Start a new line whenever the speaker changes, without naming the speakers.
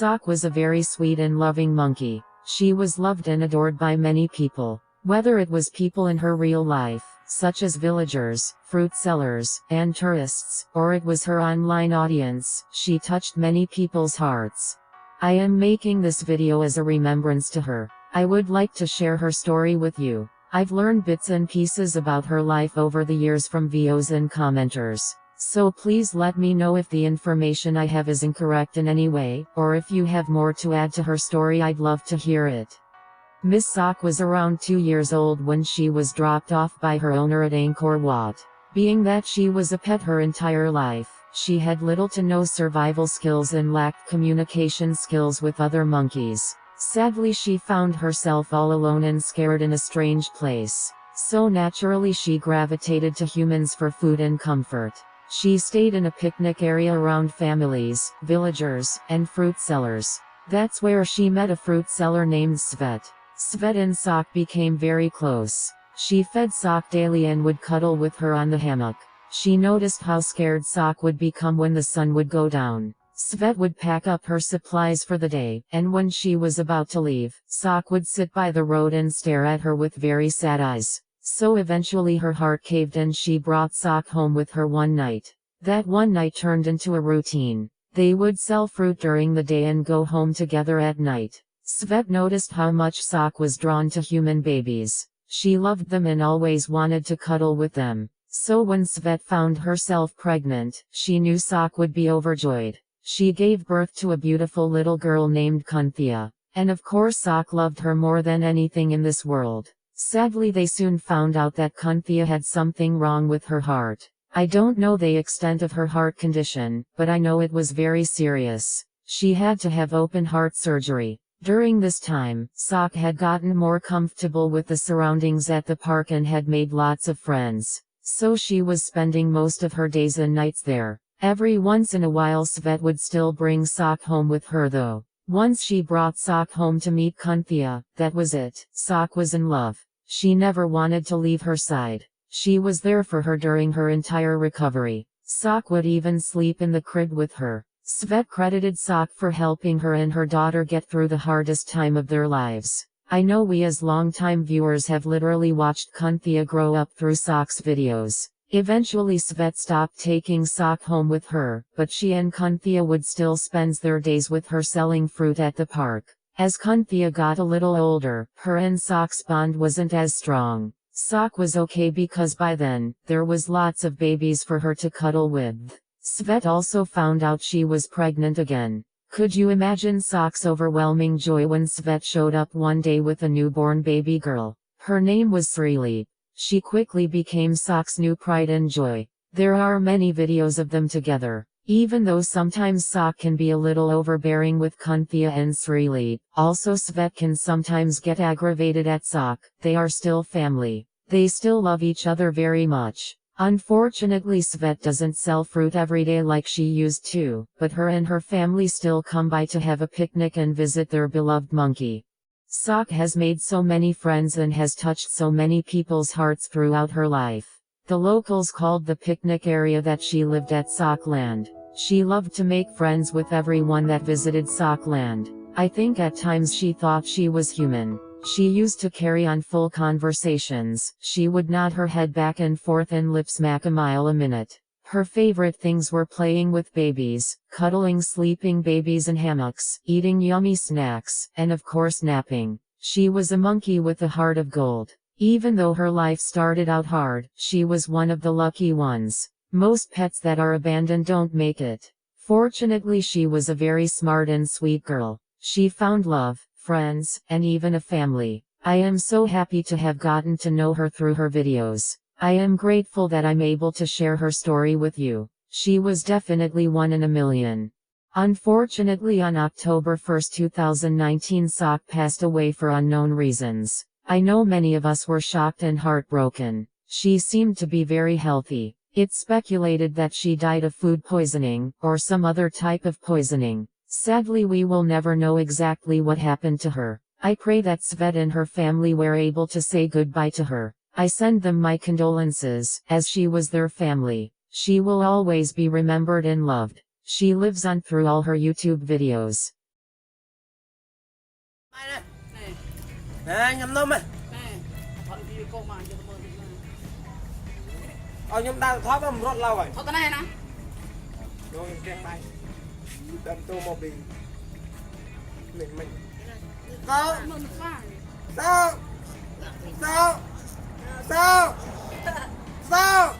Sok was a very sweet and loving monkey. She was loved and adored by many people. Whether it was people in her real life, such as villagers, fruit sellers, and tourists, or it was her online audience, she touched many people's hearts. I am making this video as a remembrance to her. I would like to share her story with you. I've learned bits and pieces about her life over the years from views and commenters. So please let me know if the information I have is incorrect in any way, or if you have more to add to her story. I'd love to hear it. Miss Sok was around 2 years old when she was dropped off by her owner at Angkor Wat. Being that she was a pet her entire life, she had little to no survival skills and lacked communication skills with other monkeys. Sadly, she found herself all alone and scared in a strange place. So naturally she gravitated to humans for food and comfort. She stayed in a picnic area around families, villagers, and fruit sellers. That's where she met a fruit seller named Svet. Svet and Sok became very close. She fed Sok daily and would cuddle with her on the hammock. She noticed how scared Sok would become when the sun would go down. Svet would pack up her supplies for the day, and when she was about to leave, Sok would sit by the road and stare at her with very sad eyes. So eventually her heart caved and she brought Sok home with her one night. That one night turned into a routine. They would sell fruit during the day and go home together at night. Svet noticed how much Sok was drawn to human babies. She loved them and always wanted to cuddle with them. So when Svet found herself pregnant, she knew Sok would be overjoyed. She gave birth to a beautiful little girl named Kunthea. And of course Sok loved her more than anything in this world. Sadly, they soon found out that Kunthea had something wrong with her heart. I don't know the extent of her heart condition, but I know it was very serious. She had to have open heart surgery. During this time, Sok had gotten more comfortable with the surroundings at the park and had made lots of friends. So she was spending most of her days and nights there. Every once in a while Svet would still bring Sok home with her though. Once she brought Sok home to meet Kunthea. That was it. Sok was in love. She never wanted to leave her side. She was there for her during her entire recovery. Sok would even sleep in the crib with her. Svet credited Sok for helping her and her daughter get through the hardest time of their lives. I know we as longtime viewers have literally watched Kunthea grow up through Sok's videos. Eventually Svet stopped taking Sok home with her, but she and Kunthea would still spend their days with her selling fruit at the park. As Kunthea got a little older, her and Sok's bond wasn't as strong. Sok was okay because by then, there was lots of babies for her to cuddle with. Svet also found out she was pregnant again. Could you imagine Sok's overwhelming joy when Svet showed up one day with a newborn baby girl? Her name was Sreyleap. She quickly became Sok's new pride and joy. There are many videos of them together. Even though sometimes Sok can be a little overbearing with Kunthea and Sreyleap, also Svet can sometimes get aggravated at Sok, they are still family. They still love each other very much. Unfortunately Svet doesn't sell fruit every day like she used to, but her and her family still come by to have a picnic and visit their beloved monkey. Sok has made so many friends and has touched so many people's hearts throughout her life. The locals called the picnic area that she lived at Sochhun. She loved to make friends with everyone that visited Sochhun. I think at times she thought she was human. She used to carry on full conversations. She would nod her head back and forth and lip smack a mile a minute. Her favorite things were playing with babies, cuddling sleeping babies in hammocks, eating yummy snacks, and of course napping. She was a monkey with a heart of gold. Even though her life started out hard, she was one of the lucky ones. Most pets that are abandoned don't make it. Fortunately, she was a very smart and sweet girl. She found love, friends, and even a family. I am so happy to have gotten to know her through her videos. I am grateful that I'm able to share her story with you. She was definitely one in a million. Unfortunately, on October 1, 2019, Sok passed away for unknown reasons. I know many of us were shocked and heartbroken. She seemed to be very healthy. It's speculated that she died of food poisoning, or some other type of poisoning. Sadly, we will never know exactly what happened to her. I pray that Svet and her family were able to say goodbye to her. I send them my condolences, as she was their family. She will always be remembered and loved. She lives on through all her YouTube videos.
nè nhầm nôm à nhầm đang thoát mà rót lâu rồi
thoát cái này nè
rồi kẹt bay đâm tô một bình mình sao sao sao sao sao